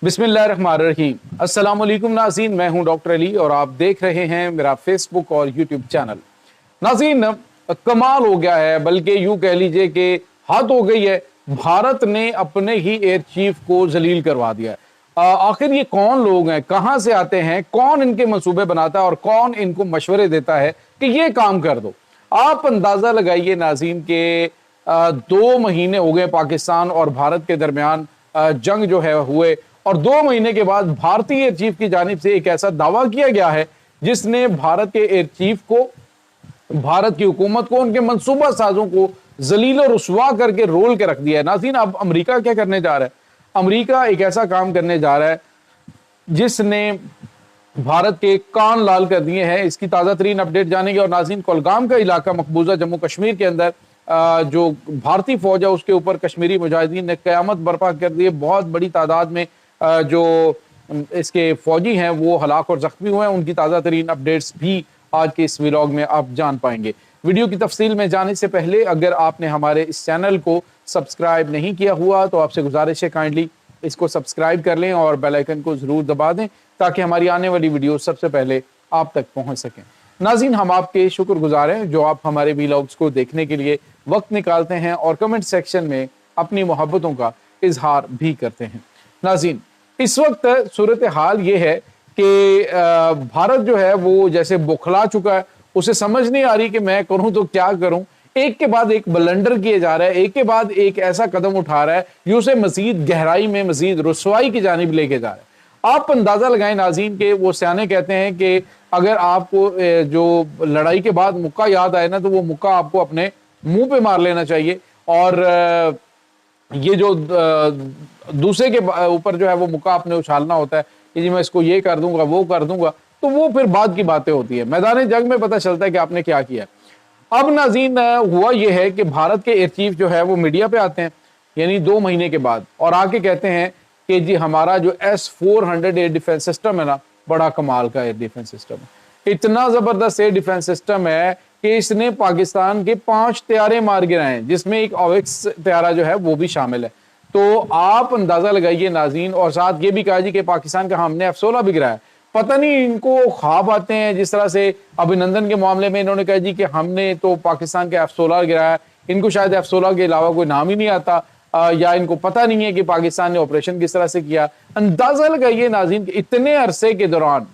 बिस्मिल्लाहिर्रहमानिर्रहीम। अस्सलाम वालेकुम नाज़रीन, मैं हूं डॉक्टर अली और आप देख रहे हैं मेरा फेसबुक और यूट्यूब चैनल। नाज़रीन, कमाल हो गया है, बल्कि यूं कह लीजिए कि हद हो गई है। भारत ने अपने ही एयर चीफ को जलील करवा दिया है। आखिर ये कौन लोग हैं, कहां से आते हैं, कौन इनके मंसूबे बनाता है और कौन इनको मशवरे देता है कि ये काम कर दो। आप अंदाजा लगाइए नाज़रीन के 2 महीने हो गए पाकिस्तान और भारत के दरमियान जंग जो है हुए, और 2 महीने के बाद भारतीय एयर चीफ की जानिब से एक ऐसा दावा किया गया है जिसने भारत के एयर चीफ को, भारत की हुकूमत को, उनके मंसूबा साजों को जलील और रुसवा करके रोल के रख दिया है। नाज़रीन, अब अमेरिका क्या करने जा रहा है? अमेरिका एक ऐसा काम करने जा रहा है जिसने भारत के कान लाल कर दिए हैं। इसकी ताज़ा तरीन अपडेट जानेंगे। और नाज़रीन, कुलगाम का इलाका मकबूजा जम्मू कश्मीर के अंदर जो भारतीय फौज है उसके ऊपर कश्मीरी मुजाहिदीन ने क़यामत बर्पा कर दी है। बहुत बड़ी तादाद में जो इसके फौजी हैं वो हलाक और जख्मी हुए हैं। उनकी ताज़ा तरीन अपडेट्स भी आज के इस व्लॉग में आप जान पाएंगे। वीडियो की तफसील में जाने से पहले अगर आपने हमारे इस चैनल को सब्सक्राइब नहीं किया हुआ तो आपसे गुजारिश है काइंडली इसको सब्सक्राइब कर लें और बेल आइकन को ज़रूर दबा दें ताकि हमारी आने वाली वीडियो सबसे पहले आप तक पहुँच सकें। नाज़रीन, हम आपके शुक्रगुजार हैं जो आप हमारे व्लॉग्स को देखने के लिए वक्त निकालते हैं और कमेंट सेक्शन में अपनी मोहब्बतों का इजहार भी करते हैं। नाज़रीन, इस वक्त सूरत हाल ये है कि भारत जो है वो जैसे बौखला चुका है। उसे समझ नहीं आ रही कि मैं करूं तो क्या करूं। एक के बाद एक ब्लंडर किए जा रहा है, एक के बाद एक ऐसा कदम उठा रहा है जो उसे मजीद गहराई में, मजीद रुसवाई की जानिब लेके जा रहा है। आप अंदाजा लगाएं नाज़रीन के वो सियाने कहते हैं कि अगर आपको जो लड़ाई के बाद मुक्का याद आए ना तो वो मुक्का आपको अपने मुंह पे मार लेना चाहिए। और ये जो दूसरे के ऊपर जो है वो मुक्का आपने उछालना होता है कि जी मैं इसको ये कर दूंगा, वो कर दूंगा, तो वो फिर बाद की बातें होती है। मैदान जंग में पता चलता है कि आपने क्या किया। अब नाज़रीन, हुआ ये है कि भारत के एयर चीफ जो है वो मीडिया पे आते हैं यानी 2 महीने के बाद और आके कहते हैं कि जी हमारा जो S-400 एयर डिफेंस सिस्टम है ना, बड़ा कमाल का एयर डिफेंस सिस्टम है। इतना जबरदस्त एयर डिफेंस सिस्टम है कि इसने पाकिस्तान के 5 तैयारे मार गिराए हैं, जिसमें एक ऑविक्स तैयारा जो है वो भी शामिल है। तो आप अंदाजा लगाइए नाज़रीन। और साथ ये भी कहा जी कि पाकिस्तान का हमने F-16 भी गिराया। पता नहीं इनको ख्वाब आते हैं, जिस तरह से अभिनंदन के मामले में इन्होंने कहा जी कि हमने तो पाकिस्तान के F-16 गिराया। इनको शायद F-16 के अलावा कोई नाम ही नहीं आता या इनको पता नहीं है कि पाकिस्तान ने ऑपरेशन किस तरह से किया। अंदाजा लगाइए नाज़रीन कि इतने अरसे के दौरान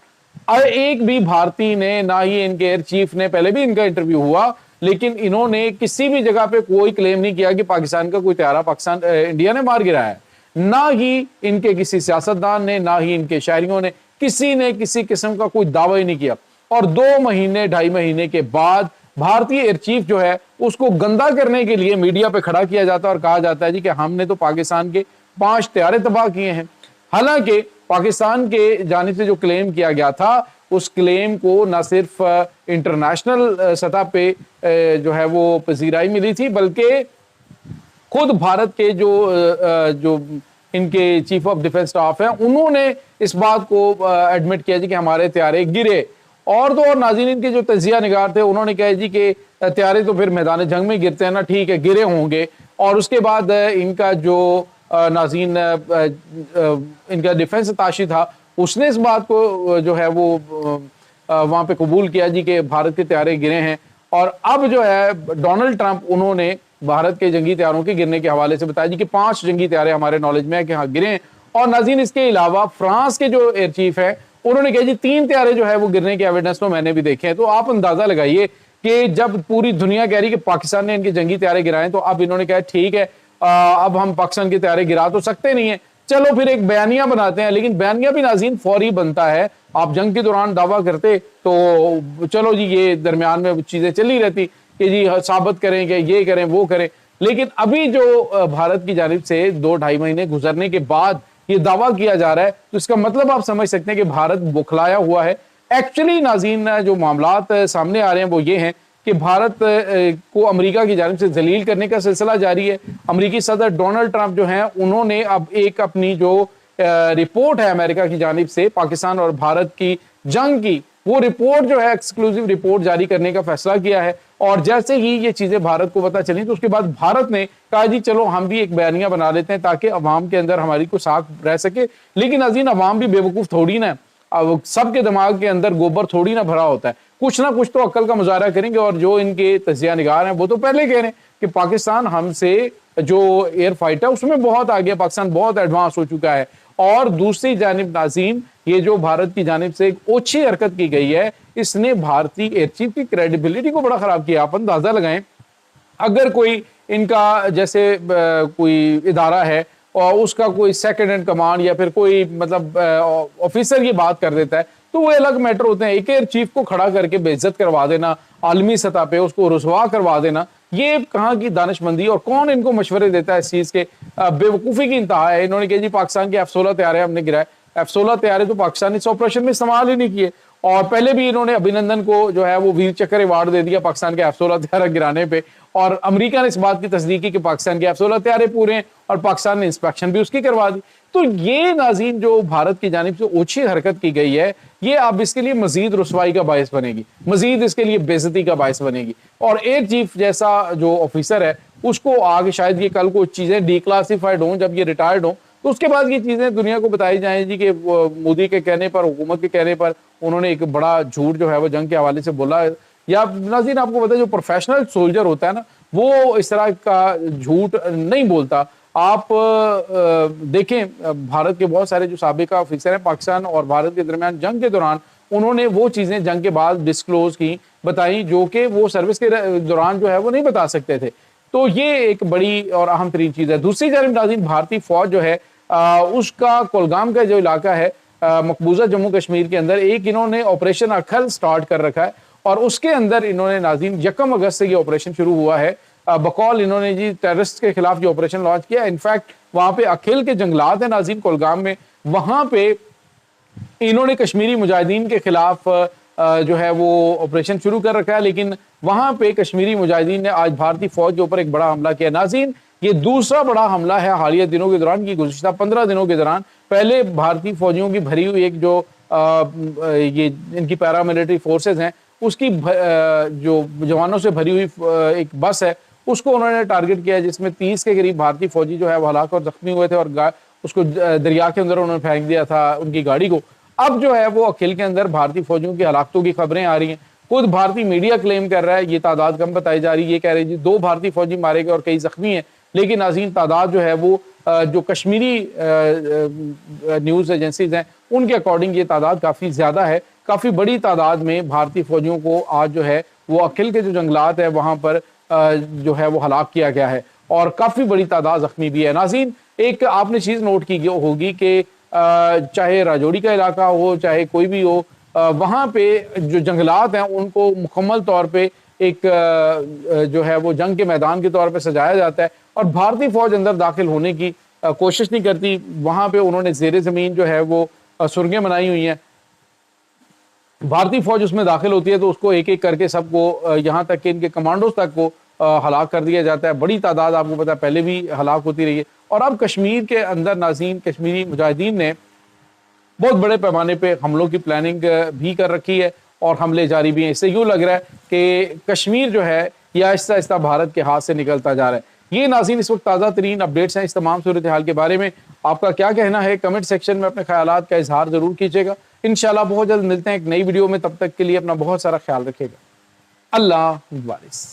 एक भी भारतीय ने, ना ही इनके एयर चीफ ने, पहले भी इनका इंटरव्यू हुआ लेकिन इन्होंने किसी भी जगह पे कोई क्लेम नहीं किया कि पाकिस्तान का कोई तैयारा इंडिया ने मार गिराया है। ना ही इनके किसी सियासतदान ने, ना ही इनके शायरियों ने, किसी ने किसी किस्म का कोई दावा ही नहीं किया। और 2 महीने, 2.5 महीने के बाद भारतीय एयर चीफ जो है उसको गंदा करने के लिए मीडिया पे खड़ा किया जाता है और कहा जाता है जी कि हमने तो पाकिस्तान के 5 तैयारे तबाह किए हैं। हालांकि पाकिस्तान के जानिब से जो क्लेम किया गया था उस क्लेम को न सिर्फ इंटरनेशनल सतह पे जो है वो पजीराई मिली थी, बल्कि खुद भारत के जो इनके चीफ ऑफ डिफेंस स्टाफ हैं उन्होंने इस बात को एडमिट किया जी कि हमारे तैयारे गिरे। और तो और नाज़रीन, इनके जो तजिया निगार थे उन्होंने कहा जी कि तैयारे तो फिर मैदान जंग में गिरते हैं ना, ठीक है गिरे होंगे। और उसके बाद इनका जो नाज़रीन इनका डिफेंस अताशी था उसने इस बात को जो है वो वहां पे कबूल किया जी कि भारत के तैयारे गिरे हैं। और अब जो है डोनाल्ड ट्रंप, उन्होंने भारत के जंगी तैयारों के गिरने के हवाले से बताया जी कि 5 जंगी तैयारे हमारे नॉलेज में है कि हाँ गिरे हैं। और नाज़रीन, इसके अलावा फ्रांस के जो एयर चीफ है उन्होंने कहा जी 3 तैयारे जो है वो गिरने के एविडेंस तो मैंने भी देखे हैं। तो आप अंदाजा लगाइए कि जब पूरी दुनिया कह रही कि पाकिस्तान ने इनके जंगी तैयारे गिराए तो अब इन्होंने कहा ठीक है अब हम पाकिस्तान के तैयारे गिरा तो सकते नहीं है, चलो फिर एक बयानिया बनाते हैं। लेकिन बयानिया भी नाज़रीन फौरी बनता है। आप जंग के दौरान दावा करते तो चलो जी ये दरमियान में चीजें चली रहती कि जी साबित करें कि ये करें वो करें। लेकिन अभी जो भारत की जानिब से 2-2.5 महीने गुजरने के बाद ये दावा किया जा रहा है तो इसका मतलब आप समझ सकते हैं कि भारत बौखलाया हुआ है। एक्चुअली नाज़रीन, जो मामलात सामने आ रहे हैं वो ये हैं कि भारत को अमेरिका की जानिब से जलील करने का सिलसिला जारी है। अमेरिकी सदर डोनाल्ड ट्रंप जो हैं उन्होंने अब एक अपनी जो रिपोर्ट है अमेरिका की जानिब से पाकिस्तान और भारत की जंग की وہ رپورٹ جو ہے ایکسکلوزیو رپورٹ جاری کرنے کا فیصلہ کیا ہے، اور جیسے ہی یہ چیزیں بھارت کو پتہ چلی تو اس کے بعد بھارت نے کہا جی چلو ہم بھی ایک بیانیہ بنا لیتے ہیں تاکہ عوام کے اندر ہماری کو ساتھ رہ سکے۔ لیکن ناظرین عوام بھی بے وقوف تھوڑی نا، سب کے دماغ کے اندر گوبر تھوڑی نہ بھرا ہوتا ہے، کچھ نہ کچھ تو عقل کا مظاہرہ کریں گے۔ اور جو ان کے تجزیہ نگار ہیں وہ تو پہلے کہہ رہے ہیں کہ پاکستان ہم سے جو ایئر فائٹ ہے اس میں بہت آگے، پاکستان بہت ایڈوانس ہو چکا ہے۔ اور دوسری جانب ناظرین یہ جو بھارت کی جانب سے ایک اوچھی حرکت کی گئی ہے، اس نے بھارتی ایئر چیف کی کریڈیبلٹی کو بڑا خراب کیا۔ آپ اندازہ لگائیں اگر کوئی ان کا جیسے کوئی ادارہ ہے اور اس کا کوئی سیکنڈ ہینڈ کمانڈ یا پھر کوئی مطلب آفیسر یہ بات کر دیتا ہے تو وہ الگ میٹر ہوتے ہیں۔ ایک ایئر چیف کو کھڑا کر کے بے عزت کروا دینا، عالمی سطح پہ اس کو رسوا کروا دینا، یہ کہاں کی دانش مندی، اور کون ان کو مشورے دیتا ہے اس چیز کے؟ بے وقوفی کی انتہا ہے۔ انہوں نے کہا جی پاکستان کے F-16 طیارے ہم نے گرائے، F-16 طیارے تو پاکستان نے اس آپریشن میں استعمال ہی نہیں کیے، اور پہلے بھی انہوں نے ابھینندن کو جو ہے وہ ویر چکر ایوارڈ دے دیا پاکستان کے F-16 طیارہ گرانے پہ، اور امریکہ نے اس بات کی تصدیق کی کہ پاکستان کے F-16 طیارے پورے ہیں، اور پاکستان نے انسپیکشن بھی اس کی کروا دی۔ تو یہ ناظرین جو بھارت کی جانب سے اوچھی حرکت کی گئی ہے، یہ اب اس کے لیے مزید رسوائی کا باعث بنے گی، مزید اس کے لیے بے عزتی کا باعث بنے گی۔ اور ایئر چیف جیسا جو آفیسر ہے اس کو آگے شاید یہ کل کو چیزیں ڈی کلاسیفائڈ ہوں، جب یہ ریٹائرڈ ہوں تو اس کے بعد یہ چیزیں دنیا کو بتائی جائیں جی کہ مودی کے کہنے پر، حکومت کے کہنے پر انہوں نے ایک بڑا جھوٹ جو ہے وہ جنگ کے حوالے سے بولا ہے۔ یا ناظرین آپ کو پتا ہے جو پروفیشنل سولجر ہوتا ہے نا وہ اس طرح کا جھوٹ نہیں بولتا۔ آپ دیکھیں بھارت کے بہت سارے جو سابقہ آفیسر ہیں پاکستان اور بھارت کے درمیان جنگ کے دوران انہوں نے وہ چیزیں جنگ کے بعد ڈسکلوز کی، بتائیں، جو کہ وہ سروس کے دوران جو ہے وہ نہیں بتا سکتے تھے۔ تو یہ ایک بڑی اور اہم ترین چیز ہے۔ دوسری جانب ناظرین بھارتی فوج جو ہے اس کا کولگام کا جو علاقہ ہے مقبوضہ جموں کشمیر کے اندر ایک انہوں نے آپریشن اکھل سٹارٹ کر رکھا ہے، اور اس کے اندر انہوں نے ناظرین 1 اگست سے یہ آپریشن شروع ہوا ہے۔ بقول انہوں نے جی ٹیررسٹ کے خلاف جو آپریشن لانچ کیا، انفیکٹ وہاں پہ اکھل کے جنگلات ہیں ناظرین کولگام میں، وہاں پہ انہوں نے کشمیری مجاہدین کے خلاف جو ہے وہ آپریشن شروع کر رکھا ہے، لیکن وہاں پہ کشمیری مجاہدین نے آج بھارتی فوج کے اوپر ایک بڑا حملہ کیا۔ ناظرین یہ دوسرا بڑا حملہ ہے حالیہ دنوں کے دوران، کی گزشتہ 15 دنوں کے دوران۔ پہلے بھارتی فوجیوں کی بھری ہوئی ایک جو یہ ان کی پیراملٹری فورسز ہیں اس کی جو جوانوں سے بھری ہوئی ایک بس ہے اس کو انہوں نے ٹارگٹ کیا، جس میں 30 کے قریب بھارتی فوجی جو ہے وہ ہلاک اور زخمی ہوئے تھے، اور اس کو دریا کے اندر انہوں نے پھینک دیا تھا ان کی گاڑی کو۔ اب جو ہے وہ اکھل کے اندر بھارتی فوجیوں کی ہلاکتوں کی خبریں آ رہی ہیں، خود بھارتی میڈیا کلیم کر رہا ہے یہ تعداد کم بتائی جا رہی ہے، یہ کہہ رہے جی 2 بھارتی فوجی مارے گئے اور کئی زخمی ہیں، لیکن ناظرین تعداد جو ہے وہ جو کشمیری نیوز ایجنسیز ہیں ان کے اکارڈنگ یہ تعداد کافی زیادہ ہے۔ کافی بڑی تعداد میں بھارتی فوجیوں کو آج جو ہے وہ اکھل کے جو جنگلات ہے وہاں پر جو ہے وہ ہلاک کیا گیا ہے، اور کافی بڑی تعداد زخمی بھی ہے۔ ناظرین ایک آپ نے چیز نوٹ کی ہوگی کہ چاہے راجوری کا علاقہ ہو چاہے کوئی بھی ہو، وہاں پہ جو جنگلات ہیں ان کو مکمل طور پہ ایک جو ہے وہ جنگ کے میدان کے طور پہ سجایا جاتا ہے، اور بھارتی فوج اندر داخل ہونے کی کوشش نہیں کرتی۔ وہاں پہ انہوں نے زیر زمین جو ہے وہ سرنگیں بنائی ہوئی ہیں، بھارتی فوج اس میں داخل ہوتی ہے تو اس کو ایک ایک کر کے سب کو یہاں تک کہ ان کے کمانڈوز تک کو ہلاک کر دیا جاتا ہے۔ بڑی تعداد آپ کو پتا ہے پہلے بھی ہلاک ہوتی رہی ہے، اور اب کشمیر کے اندر ناظرین کشمیری مجاہدین نے بہت بڑے پیمانے پہ حملوں کی پلاننگ بھی کر رکھی ہے اور حملے جاری بھی ہیں۔ اس سے یوں لگ رہا ہے کہ کشمیر جو ہے یہ آہستہ آہستہ بھارت کے ہاتھ سے نکلتا جا رہا ہے۔ یہ ناظرین اس وقت تازہ ترین اپڈیٹس ہیں اس تمام صورتحال کے بارے میں۔ آپ کا کیا کہنا ہے کمنٹ سیکشن میں اپنے خیالات کا اظہار ضرور کیجیے گا۔ انشاءاللہ بہت جلد ملتے ہیں ایک نئی ویڈیو میں، تب تک کے لیے اپنا بہت سارا خیال رکھیے گا۔ اللہ حافظ۔